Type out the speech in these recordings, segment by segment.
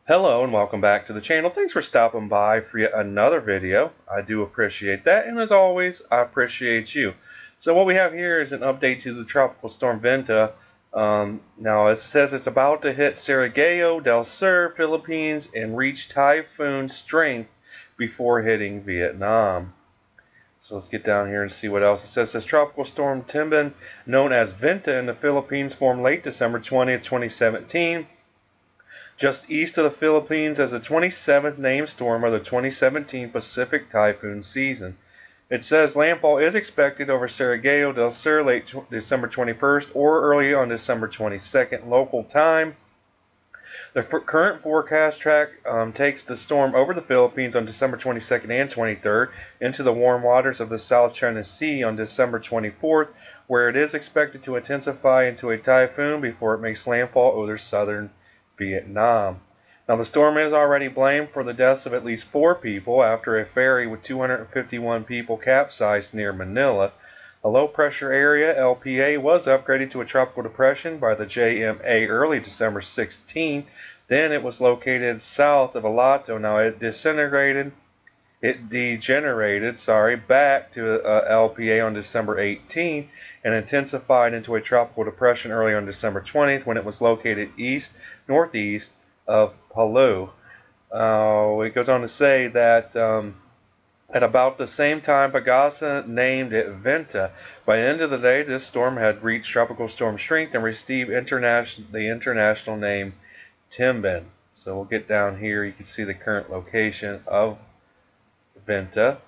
Hello and welcome back to the channel. Thanks for stopping by for yet another video. I do appreciate that, and as always, I appreciate you. So what we have here is an update to the tropical storm Vinta. Now it says it's about to hit Surigao del Sur, Philippines, and reach typhoon strength before hitting Vietnam. So let's get down here and see what else it says. This tropical storm Tembin, known as Vinta in the Philippines, formed late December 20th, 2017. Just east of the Philippines as the 27th named storm of the 2017 Pacific typhoon season. It says landfall is expected over Surigao del Sur late December 21st or early on December 22nd local time. The current forecast track takes the storm over the Philippines on December 22nd and 23rd into the warm waters of the South China Sea on December 24th, where it is expected to intensify into a typhoon before it makes landfall over southern Vietnam. Now the storm is already blamed for the deaths of at least 4 people after a ferry with 251 people capsized near Manila. A low pressure area, LPA, was upgraded to a tropical depression by the JMA early December 16. Then it was located south of Elato. Now it degenerated back to LPA on December 18 and intensified into a tropical depression early on December 20th when it was located northeast of Palau. It goes on to say that at about the same time, PAGASA named it Vinta. By the end of the day, this storm had reached tropical storm strength and received the international name Tembin. So we'll get down here. You can see the current location of Vinta.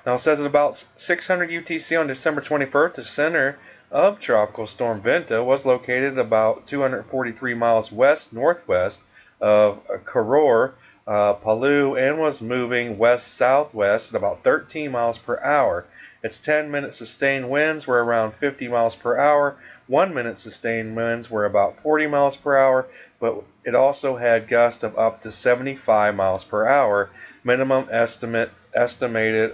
Now it says at about 600 UTC on December 21st, the center of Tropical Storm Vinta was located about 243 miles west-northwest of Koror, Palau, and was moving west-southwest at about 13 miles per hour. Its 10-minute sustained winds were around 50 miles per hour. 1-minute sustained winds were about 40 miles per hour, but it also had gusts of up to 75 miles per hour. Minimum estimated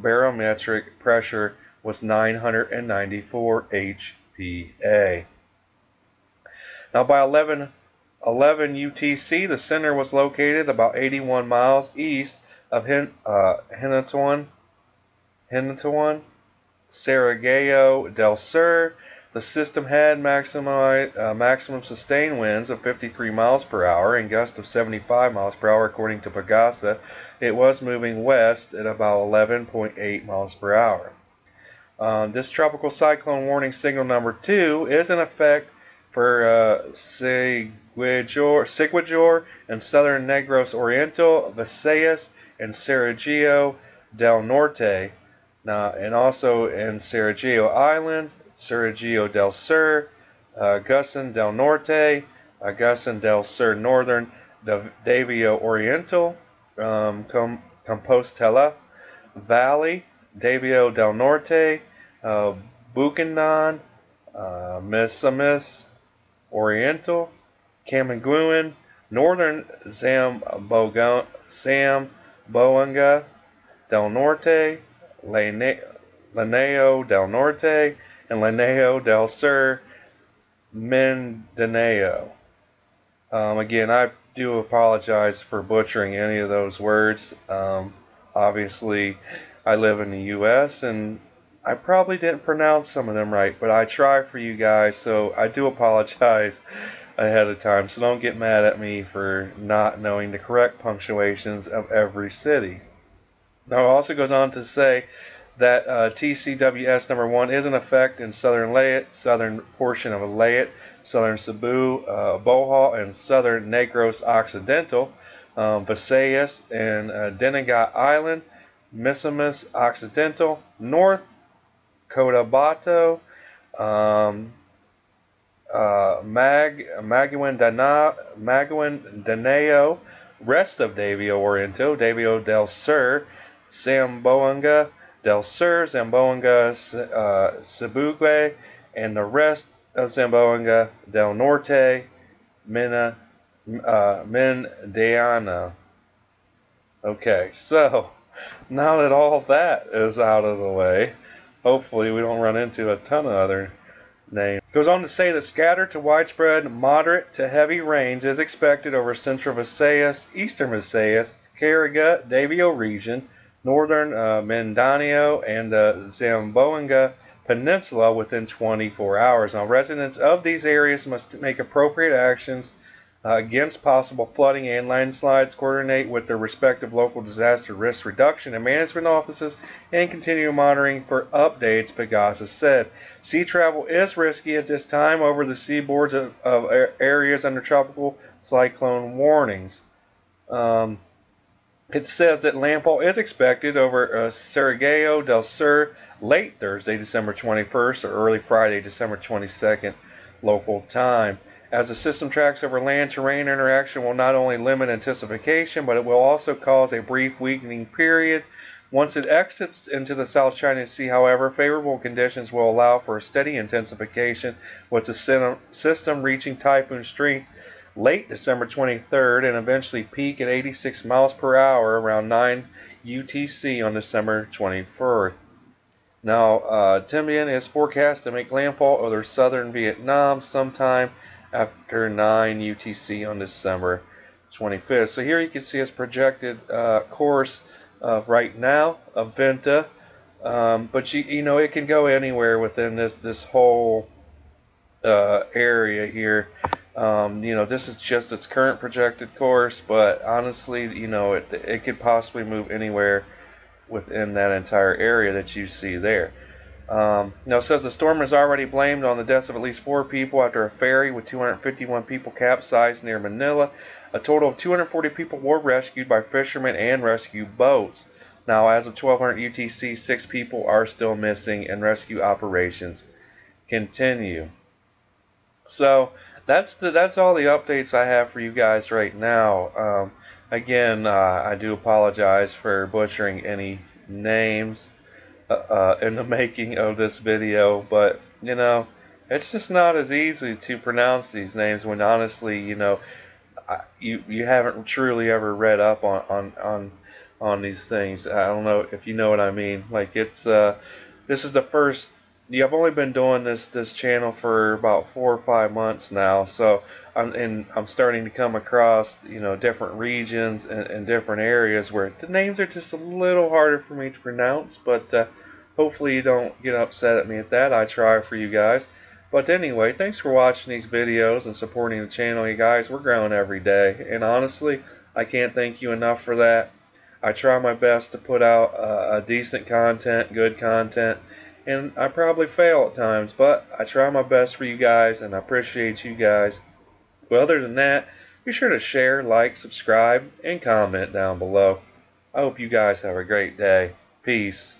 barometric pressure was 994 HPA. Now by 11 UTC, the center was located about 81 miles east of Hinatuan, Surigao del Sur. The system had maximum sustained winds of 53 miles per hour and gusts of 75 miles per hour according to PAGASA. It was moving west at about 11.8 miles per hour. This tropical cyclone warning signal number 2 is in effect for Surigao and southern Negros Oriental, Visayas, and Surigao del Norte. Now, and also in Surigao Islands, Surigao del Sur, Agusan del Norte, Agusan del Sur Northern, Davao Oriental, Compostela Valley, Davao del Norte, Bukidnon, Misamis Oriental, Camiguin, Northern Zamboanga del Norte, Lanao del Norte, and Lanao del Sur, Mindanao. Again, I do apologize for butchering any of those words. Obviously, I live in the U.S. and I probably didn't pronounce some of them right, but I try for you guys, so I do apologize ahead of time. So don't get mad at me for not knowing the correct punctuations of every city. Now it also goes on to say that TCWS number 1 is in effect in southern Leyte, southern portion of Leyte, southern Cebu, Bohol, and southern Negros Occidental, Visayas and Dinagat Island, Misamis Occidental, North Cotabato, Maguindanao, rest of Davao Oriental, Davao del Sur, Zamboanga del Sur, Zamboanga, Cebugue, and the rest of Zamboanga del Norte, Mindanao. Okay, so now that all that is out of the way, hopefully we don't run into a ton of other name. Goes on to say that scattered to widespread moderate to heavy rains is expected over central Visayas, eastern Visayas, Caraga, Davao region, northern Mindanao, and the Zamboanga Peninsula within 24 hours. Now, residents of these areas must make appropriate actions against possible flooding and landslides, coordinate with their respective local disaster risk reduction and management offices, and continue monitoring for updates, PAGASA said. Sea travel is risky at this time over the seaboards of areas under tropical cyclone warnings. It says that landfall is expected over Surigao del Sur late Thursday, December 21st, or early Friday, December 22nd, local time. As the system tracks over land-terrain interaction will not only limit intensification, but it will also cause a brief weakening period. Once it exits into the South China Sea, however, favorable conditions will allow for a steady intensification, with the system reaching typhoon strength late December 23rd and eventually peak at 86 miles per hour around 9 UTC on December 24th. Now, Tembin is forecast to make landfall over southern Vietnam sometime after 9 UTC on December 25th. So here you can see its projected course right now of Vinta, but you know it can go anywhere within this whole area here. You know, this is just its current projected course, but honestly, you know, it could possibly move anywhere within that entire area that you see there. Now it says the storm is already blamed on the deaths of at least 4 people after a ferry with 251 people capsized near Manila. A total of 240 people were rescued by fishermen and rescue boats. Now, as of 1200 UTC, 6 people are still missing and rescue operations continue. So that's all the updates I have for you guys right now. Again, I do apologize for butchering any names in the making of this video, but you know, it's just not as easy to pronounce these names when honestly, you know, you haven't truly ever read up on these things. I don't know if you know what I mean. Like it's this is the first. Yeah, I've only been doing this channel for about 4 or 5 months now, so I'm starting to come across, you know, different regions and different areas where the names are just a little harder for me to pronounce, but hopefully you don't get upset at me at that. I try for you guys. But anyway, thanks for watching these videos and supporting the channel, you guys. We're growing every day, and honestly, I can't thank you enough for that. I try my best to put out a decent content, good content, and I probably fail at times, but I try my best for you guys, and I appreciate you guys. Well, other than that, be sure to share, like, subscribe, and comment down below. I hope you guys have a great day. Peace.